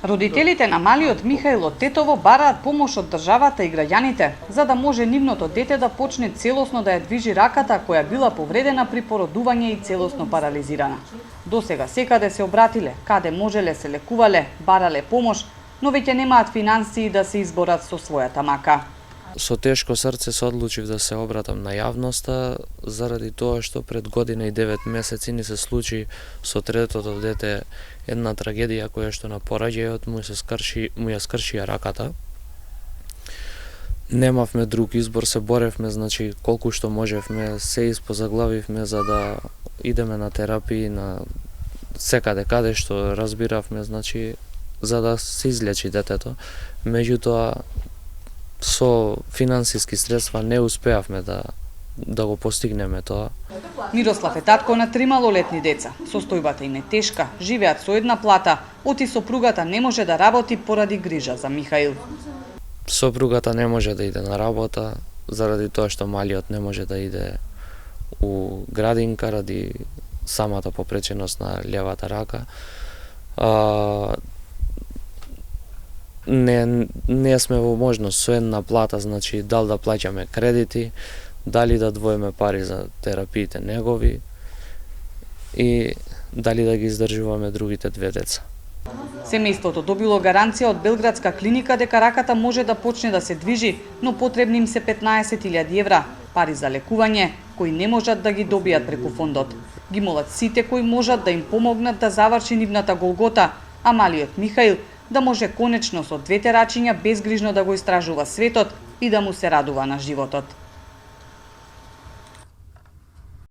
Родителите на малиот Михаил од Тетово бараат помош од државата и граѓаните, за да може нивното дете да почне целосно да ја движи раката која била повредена при породување и целосно парализирана. Досега секаде се обратиле, каде можеле се лекувале, барале помош, но веќе немаат финансии да се изборат со својата мака. Со тешко срце се одлучив да се обратам на јавноста, заради тоа што пред година и 9 месеци ни се случи со третото дете една трагедија која што на пораѓајот му ја скршија раката. Немавме друг избор, се боревме, значи колку што можевме, се испозаглавивме за да идеме на терапии на секаде каде што разбиравме, значи за да се излечи детето. Меѓутоа со финансиски средства не успеавме да го постигнеме тоа. Мирослав е татко на 3 малолетни деца. Состојбата им е тешка, живеат со една плата, оти сопругата не може да работи поради грижа за Михаил. Сопругата не може да иде на работа, заради тоа што малиот не може да иде у градинка, ради самата попреченост на левата рака. Не сме во можност со една плата, значи дали да плаќаме кредити, дали да двоиме пари за терапиите негови и дали да ги издржуваме другите две деца. Семејството добило гаранција од Белградска клиника дека раката може да почне да се движи, но потребни им се 15.000 евра, пари за лекување, кои не можат да ги добијат преку фондот. Ги молат сите кои можат да им помогнат да заврши нивната голгота, а малиот Михаил да може конечно со двете рачиња безгрижно да го истражува светот и да му се радува на животот.